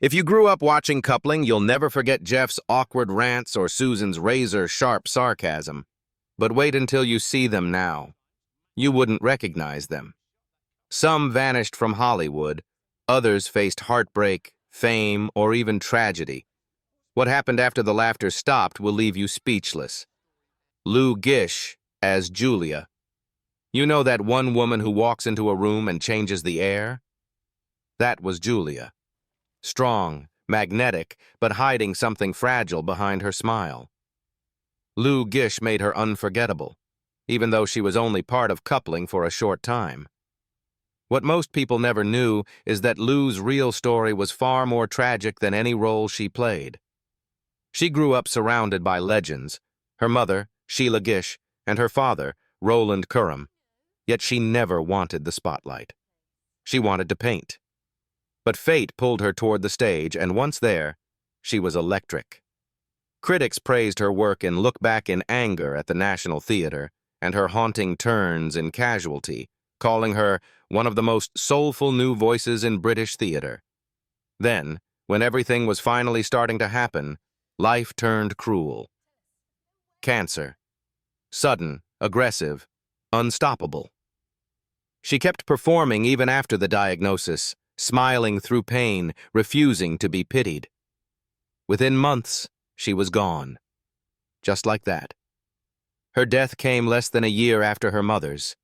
If you grew up watching Coupling, you'll never forget Jeff's awkward rants or Susan's razor-sharp sarcasm. But wait until you see them now. You wouldn't recognize them. Some vanished from Hollywood, others faced heartbreak, fame, or even tragedy. What happened after the laughter stopped will leave you speechless. Lou Gish as Julia. You know that one woman who walks into a room and changes the air? That was Julia. Strong, magnetic, but hiding something fragile behind her smile. Lou Gish made her unforgettable, even though she was only part of Coupling for a short time. What most people never knew is that Lou's real story was far more tragic than any role she played. She grew up surrounded by legends, her mother, Sheila Gish, and her father, Roland Curran, yet she never wanted the spotlight. She wanted to paint. But fate pulled her toward the stage, and once there, she was electric. Critics praised her work in Look Back in Anger at the National Theatre and her haunting turns in Casualty, calling her one of the most soulful new voices in British theatre. Then, when everything was finally starting to happen, life turned cruel. Cancer. Sudden, aggressive, unstoppable. She kept performing even after the diagnosis, smiling through pain, refusing to be pitied. Within months, she was gone. Just like that. Her death came less than a year after her mother's.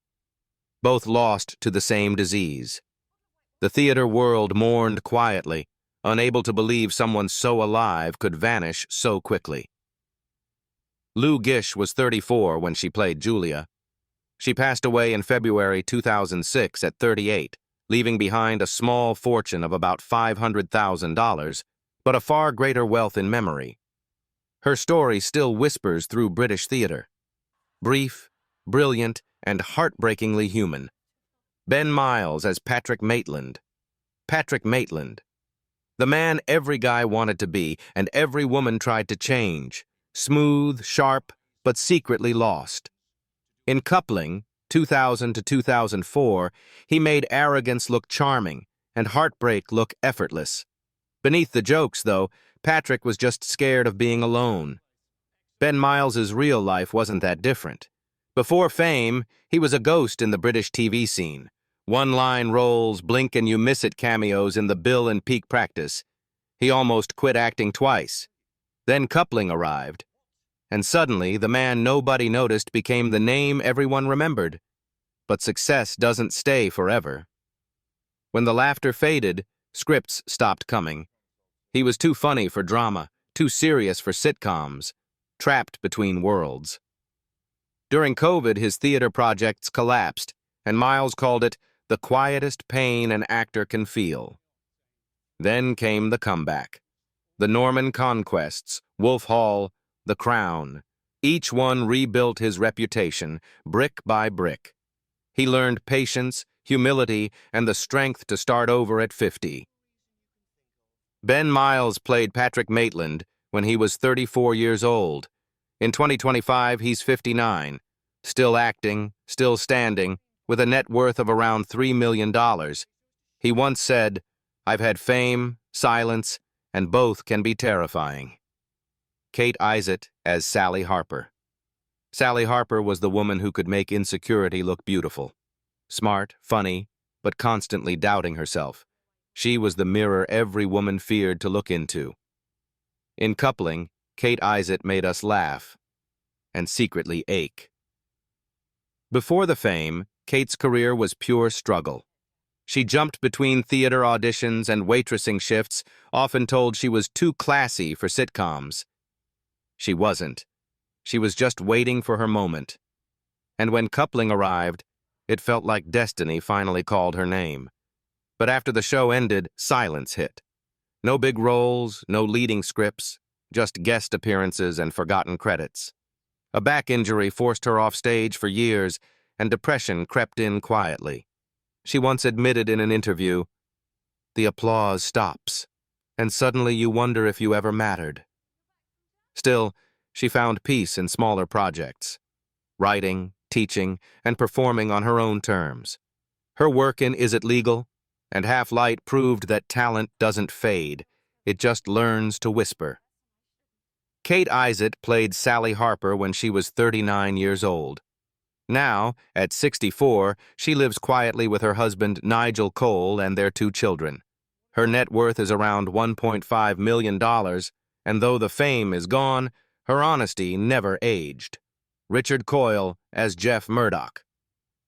Both lost to the same disease. The theater world mourned quietly, unable to believe someone so alive could vanish so quickly. Lou Gish was 34 when she played Julia. She passed away in February 2006 at 38, leaving behind a small fortune of about $500,000, but a far greater wealth in memory. Her story still whispers through British theatre. Brief, brilliant, and heartbreakingly human. Ben Miles as Patrick Maitland. Patrick Maitland. The man every guy wanted to be, and every woman tried to change. Smooth, sharp, but secretly lost. In Coupling, 2000 to 2004, he made arrogance look charming and heartbreak look effortless. Beneath the jokes, though, Patrick was just scared of being alone. Ben Miles's real life wasn't that different. Before fame, he was a ghost in the British TV scene. One-line roles, blink and you miss it cameos in The Bill and Peak Practice. He almost quit acting twice. Then Coupling arrived. And suddenly, the man nobody noticed became the name everyone remembered. But success doesn't stay forever. When the laughter faded, scripts stopped coming. He was too funny for drama, too serious for sitcoms, trapped between worlds. During COVID, his theater projects collapsed, and Miles called it the quietest pain an actor can feel. Then came the comeback. The Norman Conquests, Wolf Hall, The Crown. Each one rebuilt his reputation, brick by brick. He learned patience, humility, and the strength to start over at 50. Ben Miles played Patrick Maitland when he was 34 years old. In 2025, he's 59, still acting, still standing, with a net worth of around $3 million. He once said, "I've had fame, silence, and both can be terrifying." Kate Isitt as Sally Harper. Sally Harper was the woman who could make insecurity look beautiful. Smart, funny, but constantly doubting herself. She was the mirror every woman feared to look into. In Coupling, Kate Isitt made us laugh and secretly ache. Before the fame, Kate's career was pure struggle. She jumped between theater auditions and waitressing shifts, often told she was too classy for sitcoms. She wasn't. She was just waiting for her moment. And when Coupling arrived, it felt like destiny finally called her name. But after the show ended, silence hit. No big roles, no leading scripts, just guest appearances and forgotten credits. A back injury forced her off stage for years, and depression crept in quietly. She once admitted in an interview, "The applause stops, and suddenly you wonder if you ever mattered." Still, she found peace in smaller projects, writing, teaching, and performing on her own terms. Her work in Is It Legal? And Half Light proved that talent doesn't fade, It just learns to whisper. Kate Isitt played Sally Harper when she was 39 years old. Now, at 64, she lives quietly with her husband Nigel Coyle and their 2 children. Her net worth is around $1.5 million, and though the fame is gone, her honesty never aged. Richard Coyle as Jeff Murdoch.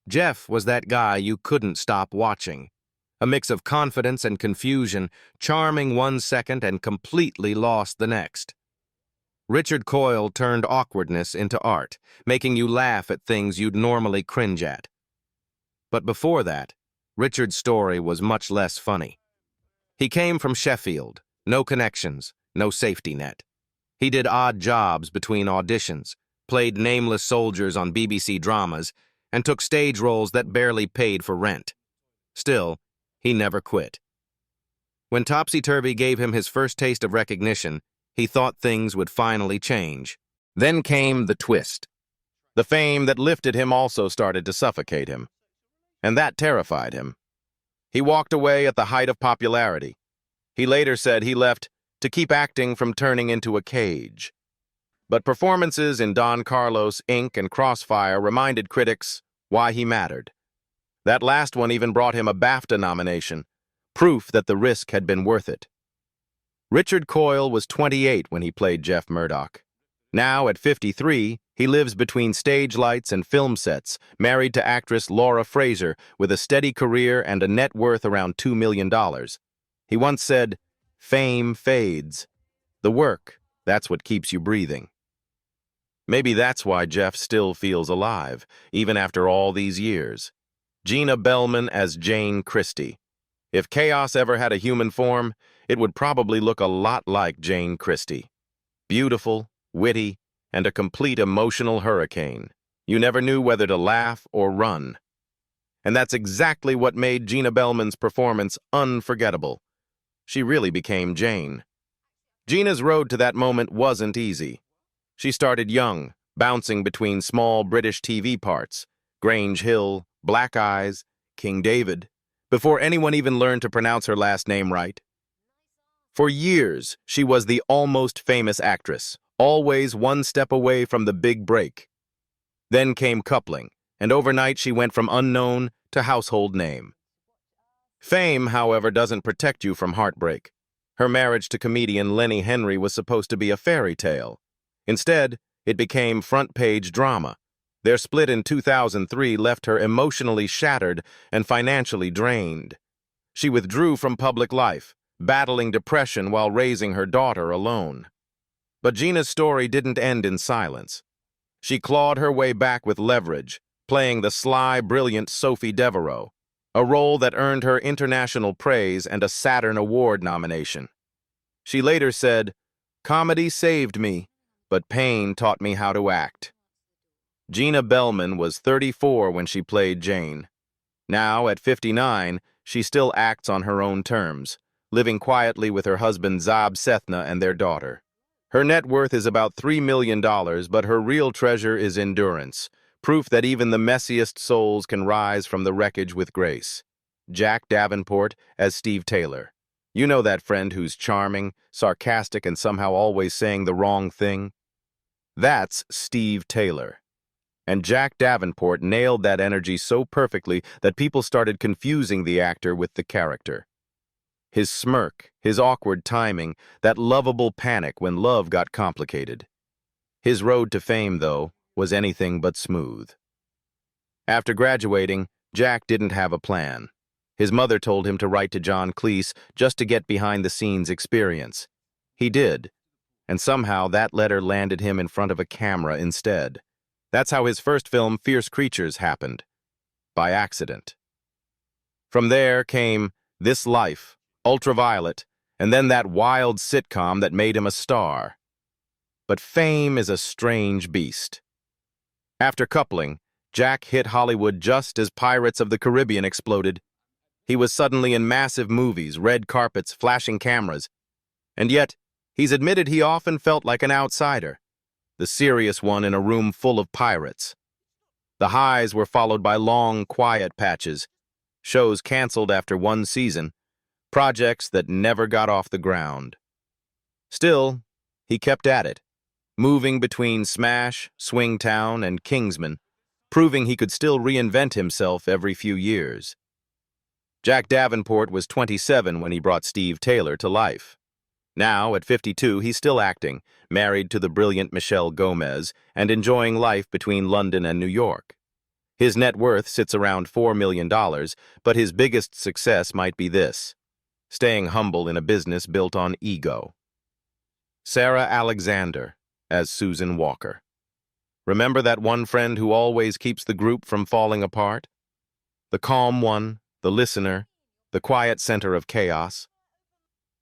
Jeff was that guy you couldn't stop watching. A mix of confidence and confusion, charming one second and completely lost the next. Richard Coyle turned awkwardness into art, making you laugh at things you'd normally cringe at. But before that, Richard's story was much less funny. He came from Sheffield, no connections, no safety net. He did odd jobs between auditions, played nameless soldiers on BBC dramas, and took stage roles that barely paid for rent. Still, he never quit. When Topsy Turvy gave him his first taste of recognition, he thought things would finally change. Then came the twist. The fame that lifted him also started to suffocate him. And that terrified him. He walked away at the height of popularity. He later said he left to keep acting from turning into a cage. But performances in Don Carlos, Inc. and Crossfire reminded critics why he mattered. That last one even brought him a BAFTA nomination, proof that the risk had been worth it. Richard Coyle was 28 when he played Jeff Murdoch. Now, at 53, he lives between stage lights and film sets, married to actress Laura Fraser, with a steady career and a net worth around $2 million. He once said, "Fame fades. The work, that's what keeps you breathing." Maybe that's why Jeff still feels alive, even after all these years. Gina Bellman as Jane Christie. If chaos ever had a human form, it would probably look a lot like Jane Christie. Beautiful, witty, and a complete emotional hurricane. You never knew whether to laugh or run. And that's exactly what made Gina Bellman's performance unforgettable. She really became Jane. Gina's road to that moment wasn't easy. She started young, bouncing between small British TV parts, Grange Hill, Black Eyes, King David, before anyone even learned to pronounce her last name right. For years, she was the almost famous actress, always one step away from the big break. Then came Coupling, and overnight she went from unknown to household name. Fame, however, doesn't protect you from heartbreak. Her marriage to comedian Lenny Henry was supposed to be a fairy tale. Instead, it became front-page drama. Their split in 2003 left her emotionally shattered and financially drained. She withdrew from public life, battling depression while raising her daughter alone. But Gina's story didn't end in silence. She clawed her way back with leverage, playing the sly, brilliant Sophie Devereaux, a role that earned her international praise and a Saturn Award nomination. She later said, "Comedy saved me, but pain taught me how to act." Gina Bellman was 34 when she played Jane. Now, at 59, she still acts on her own terms, living quietly with her husband Zab Sethna and their daughter. Her net worth is about $3 million, but her real treasure is endurance, proof that even the messiest souls can rise from the wreckage with grace. Jack Davenport as Steve Taylor. You know that friend who's charming, sarcastic, and somehow always saying the wrong thing? That's Steve Taylor. And Jack Davenport nailed that energy so perfectly that people started confusing the actor with the character. His smirk, his awkward timing, that lovable panic when love got complicated. His road to fame, though, was anything but smooth. After graduating, Jack didn't have a plan. His mother told him to write to John Cleese just to get behind-the-scenes experience. He did, and somehow that letter landed him in front of a camera instead. That's how his first film, Fierce Creatures, happened. By accident. From there came This Life, Ultraviolet, and then that wild sitcom that made him a star. But fame is a strange beast. After Coupling, Jack hit Hollywood just as Pirates of the Caribbean exploded. He was suddenly in massive movies, red carpets, flashing cameras. And yet, he's admitted he often felt like an outsider, the serious one in a room full of pirates. The highs were followed by long, quiet patches, shows canceled after one season, projects that never got off the ground. Still, he kept at it, moving between Smash, Swingtown, and Kingsman, proving he could still reinvent himself every few years. Jack Davenport was 27 when he brought Steve Taylor to life. Now, at 52, he's still acting, married to the brilliant Michelle Gomez, and enjoying life between London and New York. His net worth sits around $4 million, but his biggest success might be this: staying humble in a business built on ego. Sarah Alexander as Susan Walker. Remember that one friend who always keeps the group from falling apart? The calm one, the listener, the quiet center of chaos?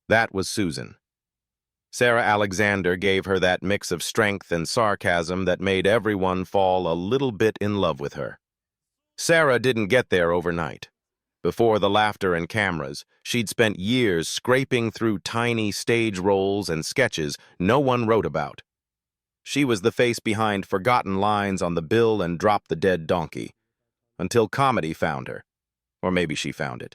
That was Susan. Sarah Alexander gave her that mix of strength and sarcasm that made everyone fall a little bit in love with her. Sarah didn't get there overnight. Before the laughter and cameras, she'd spent years scraping through tiny stage roles and sketches no one wrote about. She was the face behind forgotten lines on the bill and Drop the Dead Donkey, until comedy found her. Or maybe she found it.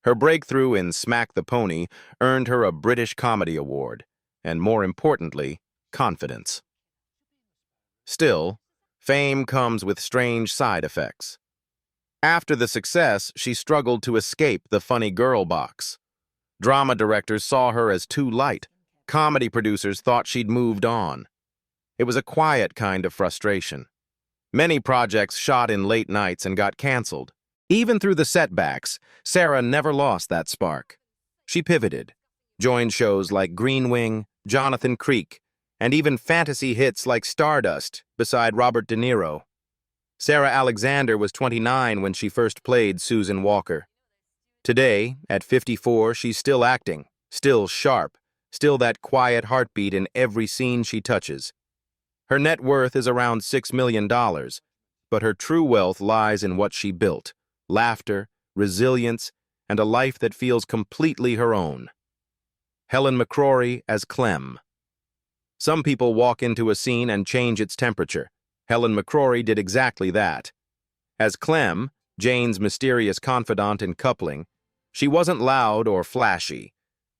Her breakthrough in Smack the Pony earned her a British Comedy Award, and more importantly, confidence. Still, fame comes with strange side effects. After the success, she struggled to escape the funny girl box. Drama directors saw her as too light. Comedy producers thought she'd moved on. It was a quiet kind of frustration. Many projects shot in late nights and got canceled. Even through the setbacks, Sarah never lost that spark. She pivoted, joined shows like Green Wing, Jonathan Creek, and even fantasy hits like Stardust beside Robert De Niro. Sarah Alexander was 29 when she first played Susan Walker. Today, at 54, she's still acting, still sharp, still that quiet heartbeat in every scene she touches. Her net worth is around $6 million, but her true wealth lies in what she built: laughter, resilience, and a life that feels completely her own. Helen McCrory as Clem. Some people walk into a scene and change its temperature. Helen McCrory did exactly that. As Clem, Jane's mysterious confidant in Coupling, she wasn't loud or flashy,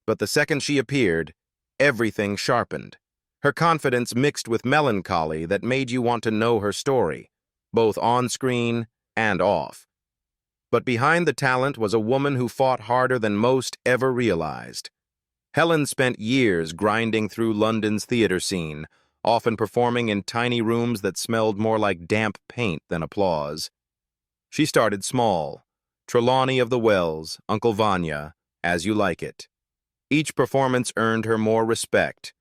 but the second she appeared, everything sharpened. Her confidence mixed with melancholy that made you want to know her story, both on screen and off. But behind the talent was a woman who fought harder than most ever realized. Helen spent years grinding through London's theater scene, often performing in tiny rooms that smelled more like damp paint than applause. She started small: Trelawney of the Wells, Uncle Vanya, As You Like It. Each performance earned her more respect: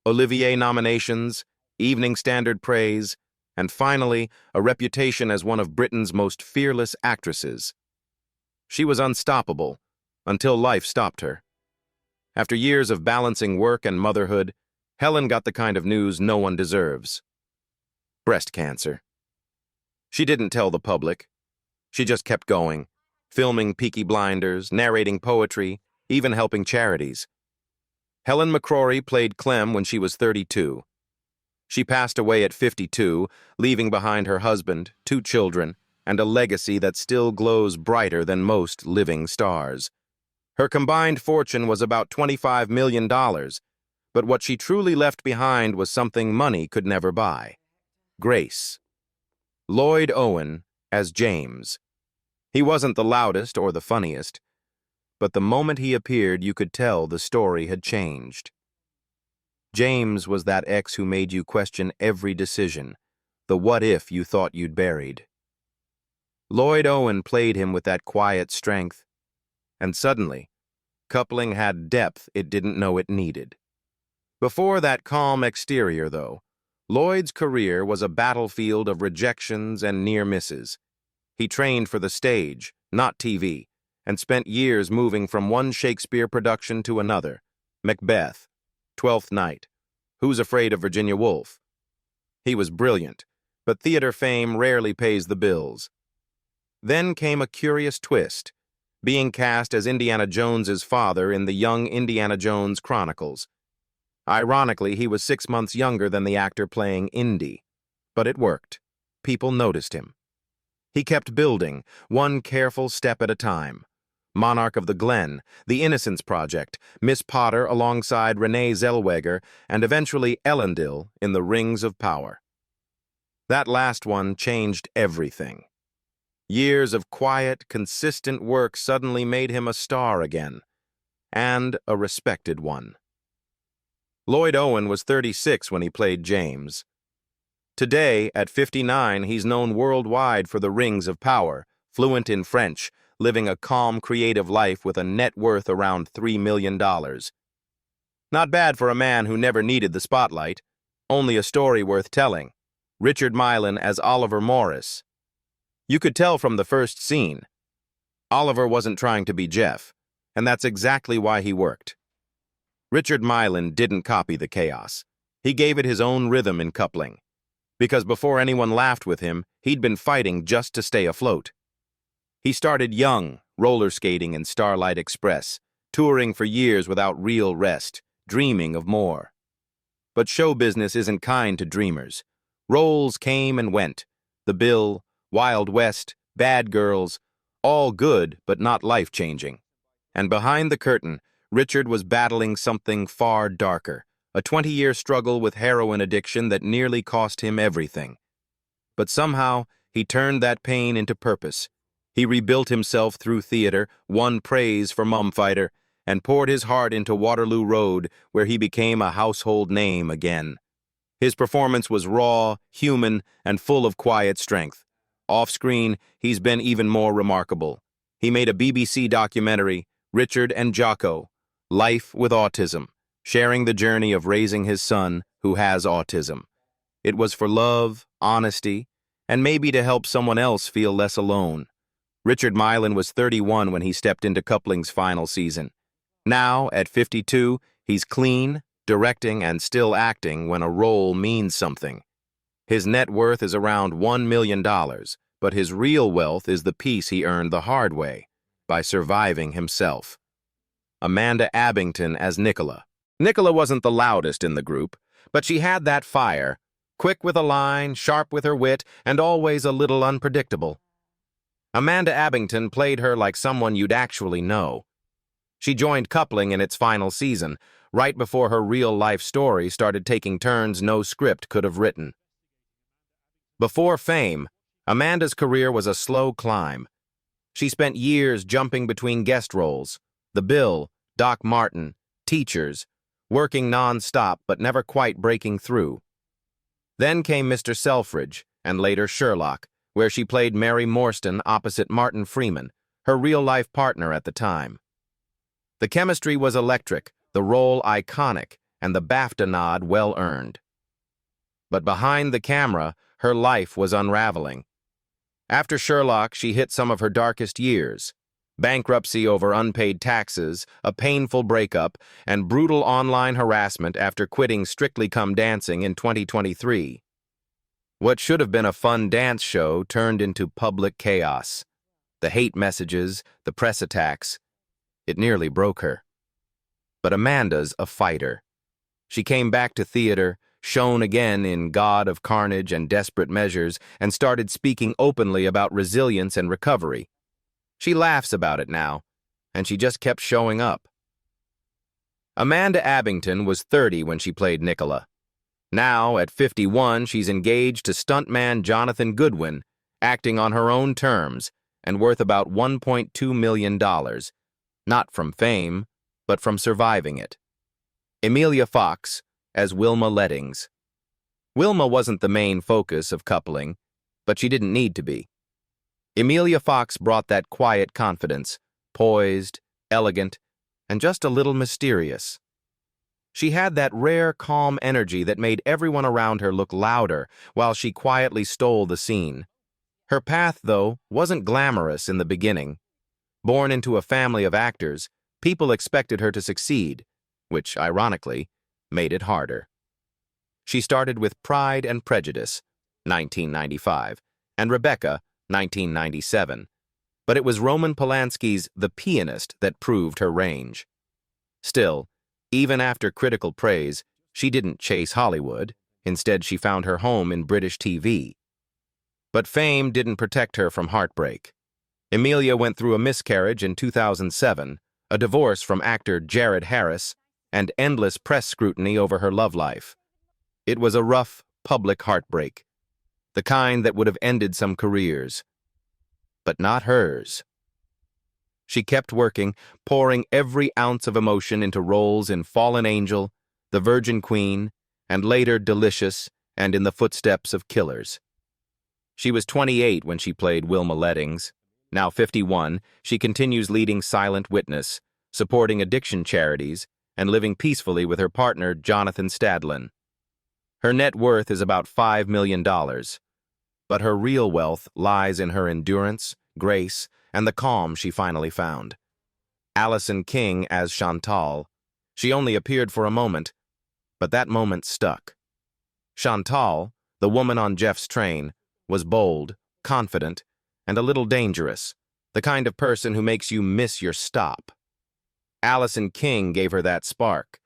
Olivier nominations, Evening Standard praise, and finally, a reputation as one of Britain's most fearless actresses. She was unstoppable, until life stopped her. After years of balancing work and motherhood, Helen got the kind of news no one deserves: breast cancer. She didn't tell the public. She just kept going, filming Peaky Blinders, narrating poetry, even helping charities. Helen McCrory played Clem when she was 32. She passed away at 52, leaving behind her husband, 2 children, and a legacy that still glows brighter than most living stars. Her combined fortune was about $25 million, but what she truly left behind was something money could never buy: grace. Lloyd Owen as James. He wasn't the loudest or the funniest, but the moment he appeared, you could tell the story had changed. James was that ex who made you question every decision, the what if you thought you'd buried. Lloyd Owen played him with that quiet strength, and suddenly, Coupling had depth it didn't know it needed. Before that calm exterior, though, Lloyd's career was a battlefield of rejections and near misses. He trained for the stage, not TV, and spent years moving from one Shakespeare production to another: Macbeth, Twelfth Night, Who's Afraid of Virginia Woolf. He was brilliant, but theater fame rarely pays the bills. Then came a curious twist: being cast as Indiana Jones's father in the Young Indiana Jones Chronicles. Ironically, he was 6 months younger than the actor playing Indy. But it worked. People noticed him. He kept building, one careful step at a time. Monarch of the Glen, The Innocence Project, Miss Potter alongside Renee Zellweger, and eventually Elendil in The Rings of Power. That last one changed everything. Years of quiet, consistent work suddenly made him a star again, and a respected one. Lloyd Owen was 36 when he played James. Today, at 59, he's known worldwide for The Rings of Power, fluent in French, living a calm, creative life with a net worth around $3 million. Not bad for a man who never needed the spotlight, only a story worth telling. Richard Mylan as Oliver Morris. You could tell from the first scene. Oliver wasn't trying to be Jeff, and that's exactly why he worked. Richard Mylan didn't copy the chaos. He gave it his own rhythm in coupling. Because before anyone laughed with him, he'd been fighting just to stay afloat. He started young, roller skating in Starlight Express, touring for years without real rest, dreaming of more. But show business isn't kind to dreamers. Roles came and went. The Bill, Wild West, Bad Girls, all good but not life-changing. And behind the curtain, Richard was battling something far darker, a 20-year struggle with heroin addiction that nearly cost him everything. But somehow, he turned that pain into purpose. He rebuilt himself through theater, won praise for Mumfighter, and poured his heart into Waterloo Road, where he became a household name again. His performance was raw, human, and full of quiet strength. Off-screen, he's been even more remarkable. He made a BBC documentary, Richard and Jocko, Life with Autism, sharing the journey of raising his son, who has autism. It was for love, honesty, and maybe to help someone else feel less alone. Richard Mylan was 31 when he stepped into Coupling's final season. Now, at 52, he's clean, directing, and still acting when a role means something. His net worth is around $1 million, but his real wealth is the peace he earned the hard way, by surviving himself. Amanda Abbington as Nicola. Nicola wasn't the loudest in the group, but she had that fire, quick with a line, sharp with her wit, and always a little unpredictable. Amanda Abbington played her like someone you'd actually know. She joined Coupling in its final season, right before her real-life story started taking turns no script could have written. Before Fame, Amanda's career was a slow climb. She spent years jumping between guest roles, The Bill, Doc Martin, Teachers, working non-stop but never quite breaking through. Then came Mr. Selfridge, and later Sherlock, where she played Mary Morstan opposite Martin Freeman, her real-life partner at the time. The chemistry was electric, the role iconic, and the BAFTA nod well-earned. But behind the camera, her life was unraveling. After Sherlock, she hit some of her darkest years. Bankruptcy over unpaid taxes, a painful breakup, and brutal online harassment after quitting Strictly Come Dancing in 2023. What should have been a fun dance show turned into public chaos. The hate messages, the press attacks. It nearly broke her. But Amanda's a fighter. She came back to theater, shone again in God of Carnage and Desperate Measures, and started speaking openly about resilience and recovery. She laughs about it now, and she just kept showing up. Amanda Abbington was 30 when she played Nicola. Now, at 51, she's engaged to stuntman Jonathan Goodwin, acting on her own terms, and worth about $1.2 million. Not from fame, but from surviving it. Emilia Fox as Wilma Lettings. Wilma wasn't the main focus of Coupling, but she didn't need to be. Emilia Fox brought that quiet confidence, poised, elegant, and just a little mysterious. She had that rare, calm energy that made everyone around her look louder while she quietly stole the scene. Her path, though, wasn't glamorous in the beginning. Born into a family of actors, people expected her to succeed, which, ironically, made it harder. She started with Pride and Prejudice, 1995, and Rebecca, 1997, but it was Roman Polanski's The Pianist that proved her range. Still, even after critical praise, she didn't chase Hollywood. Instead, she found her home in British TV. But fame didn't protect her from heartbreak. Emilia went through a miscarriage in 2007, a divorce from actor Jared Harris, and endless press scrutiny over her love life. It was a rough, public heartbreak, the kind that would have ended some careers. But not hers. She kept working, pouring every ounce of emotion into roles in Fallen Angel, The Virgin Queen, and later Delicious and In the Footsteps of Killers. She was 28 when she played Wilma Leddings. Now 51, she continues leading Silent Witness, supporting addiction charities, and living peacefully with her partner, Jonathan Stadlin. Her net worth is about $5 million, but her real wealth lies in her endurance, grace, and the calm she finally found. Allison King as Chantal. She only appeared for a moment, but that moment stuck. Chantal, the woman on Jeff's train, was bold, confident, and a little dangerous, the kind of person who makes you miss your stop. Allison King gave her that spark,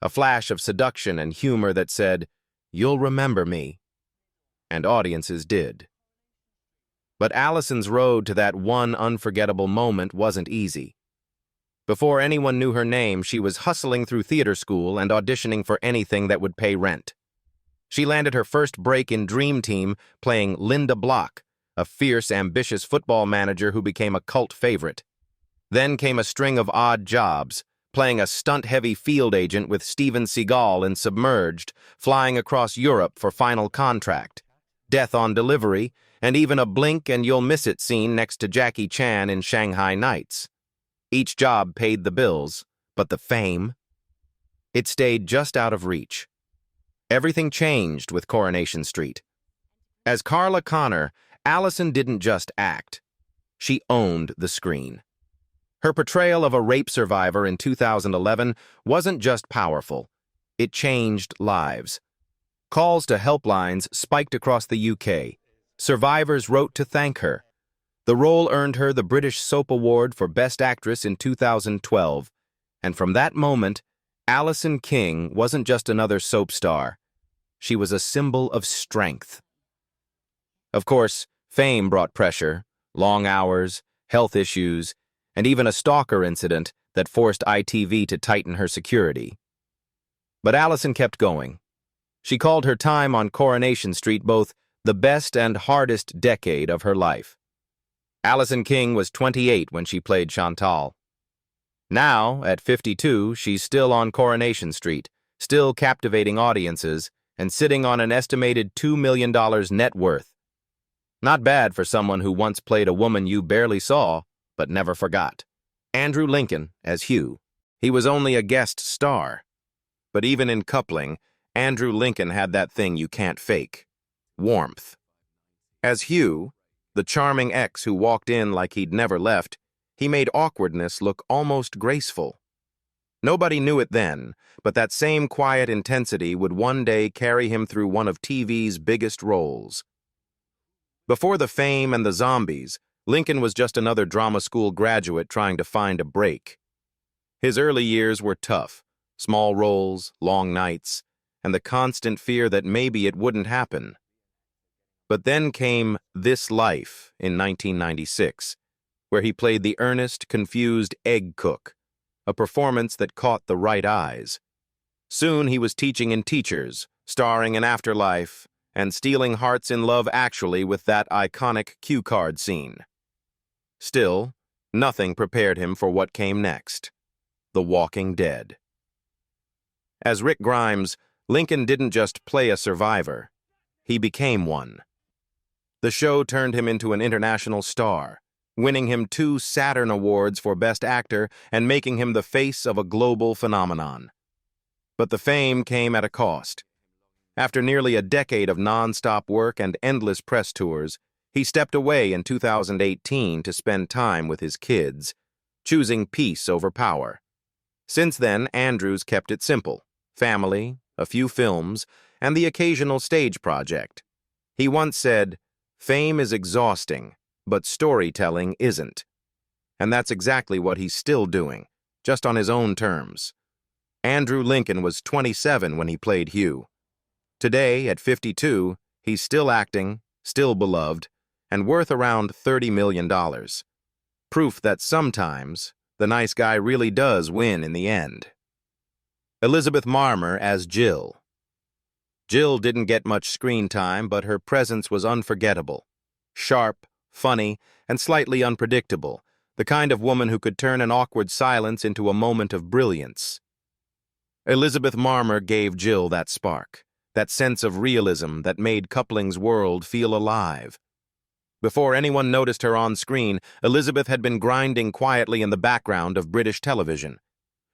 a flash of seduction and humor that said, "You'll remember me." And audiences did. But Allison's road to that one unforgettable moment wasn't easy. Before anyone knew her name, she was hustling through theater school and auditioning for anything that would pay rent. She landed her first break in Dream Team playing Linda Block, a fierce, ambitious football manager who became a cult favorite. Then came a string of odd jobs, playing a stunt-heavy field agent with Steven Seagal in Submerged, flying across Europe for Final Contract, Death on Delivery, and even a blink and you'll miss it scene next to Jackie Chan in Shanghai Nights. Each job paid the bills, but the fame, it stayed just out of reach. Everything changed with Coronation Street. As Carla Connor, Allison didn't just act. She owned the screen. Her portrayal of a rape survivor in 2011 wasn't just powerful. It changed lives. Calls to helplines spiked across the UK. Survivors wrote to thank her. The role earned her the British Soap Award for Best Actress in 2012. And from that moment, Allison King wasn't just another soap star. She was a symbol of strength. Of course, fame brought pressure, long hours, health issues, and even a stalker incident that forced ITV to tighten her security. But Allison kept going. She called her time on Coronation Street both the best and hardest decade of her life. Allison King was 28 when she played Chantal. Now, at 52, she's still on Coronation Street, still captivating audiences, and sitting on an estimated $2 million net worth. Not bad for someone who once played a woman you barely saw, but never forgot. Andrew Lincoln as Hugh. He was only a guest star. But even in coupling, Andrew Lincoln had that thing you can't fake. Warmth. As Hugh, the charming ex who walked in like he'd never left, he made awkwardness look almost graceful. Nobody knew it then, but that same quiet intensity would one day carry him through one of TV's biggest roles. Before the fame and the zombies, Lincoln was just another drama school graduate trying to find a break. His early years were tough, small roles, long nights, and the constant fear that maybe it wouldn't happen. But then came This Life in 1996, where he played the earnest, confused egg cook, a performance that caught the right eyes. Soon he was teaching in Teachers, starring in Afterlife, and stealing hearts in Love Actually with that iconic cue card scene. Still, nothing prepared him for what came next: The Walking Dead. As Rick Grimes, Lincoln didn't just play a survivor, he became one. The show turned him into an international star, winning him 2 Saturn Awards for Best Actor and making him the face of a global phenomenon. But the fame came at a cost. After nearly a decade of non-stop work and endless press tours, he stepped away in 2018 to spend time with his kids, choosing peace over power. Since then, Andrews kept it simple: family, a few films, and the occasional stage project. He once said, "Fame is exhausting, but storytelling isn't." And that's exactly what he's still doing, just on his own terms. Andrew Lincoln was 27 when he played Hugh. Today, at 52, he's still acting, still beloved, and worth around $30 million. Proof that sometimes the nice guy really does win in the end. Elizabeth Marmur as Jill. Jill didn't get much screen time, but her presence was unforgettable. Sharp, funny, and slightly unpredictable, the kind of woman who could turn an awkward silence into a moment of brilliance. Elizabeth Marmur gave Jill that spark, that sense of realism that made Coupling's world feel alive. Before anyone noticed her on screen, Elizabeth had been grinding quietly in the background of British television.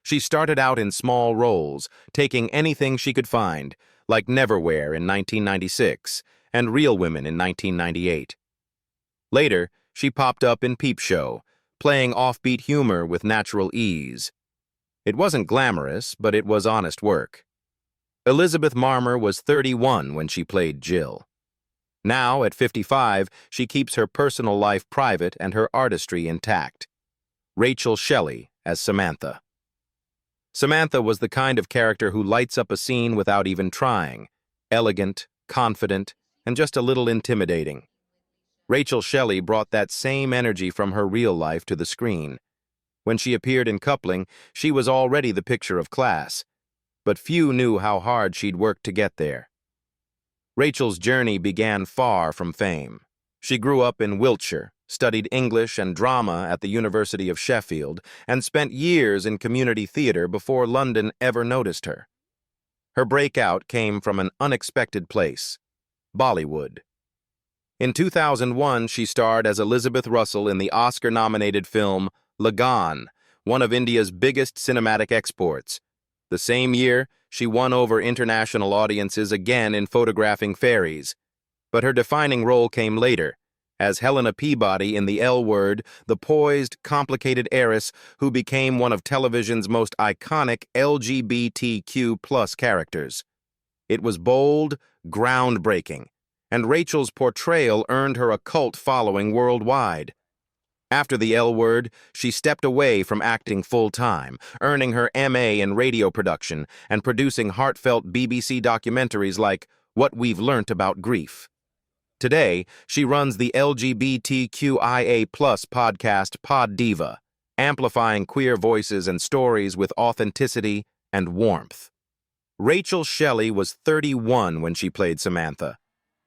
She started out in small roles, taking anything she could find, like Neverwhere in 1996 and Real Women in 1998. Later, she popped up in Peep Show, playing offbeat humor with natural ease. It wasn't glamorous, but it was honest work. Elizabeth Marmur was 31 when she played Jill. Now, at 55, she keeps her personal life private and her artistry intact. Shelley as Samantha. Samantha was the kind of character who lights up a scene without even trying, elegant, confident, and just a little intimidating. Shelley brought that same energy from her real life to the screen. When she appeared in Coupling, she was already the picture of class, but few knew how hard she'd worked to get there. Rachel's journey began far from fame. She grew up in Wiltshire, studied English and drama at the University of Sheffield, and spent years in community theatre before London ever noticed her. Her breakout came from an unexpected place, Bollywood. In 2001, she starred as Elizabeth Russell in the Oscar-nominated film Lagan, one of India's biggest cinematic exports. The same year, she won over international audiences again in Photographing Fairies. But her defining role came later, as Helena Peabody in The L Word, the poised, complicated heiress who became one of television's most iconic LGBTQ+ characters. It was bold, groundbreaking, and Rachel's portrayal earned her a cult following worldwide. After The L Word, she stepped away from acting full-time, earning her MA in radio production and producing heartfelt BBC documentaries like What We've Learnt About Grief. Today, she runs the LGBTQIA+ podcast Pod Diva, amplifying queer voices and stories with authenticity and warmth. Shelley was 31 when she played Samantha.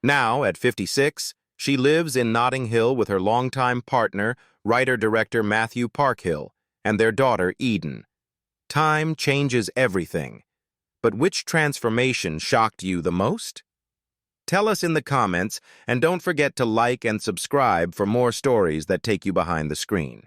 Now, at 56, she lives in Notting Hill with her longtime partner, writer-director Matthew Parkhill, and their daughter Eden. Time changes everything. But which transformation shocked you the most? Tell us in the comments, and don't forget to like and subscribe for more stories that take you behind the screen.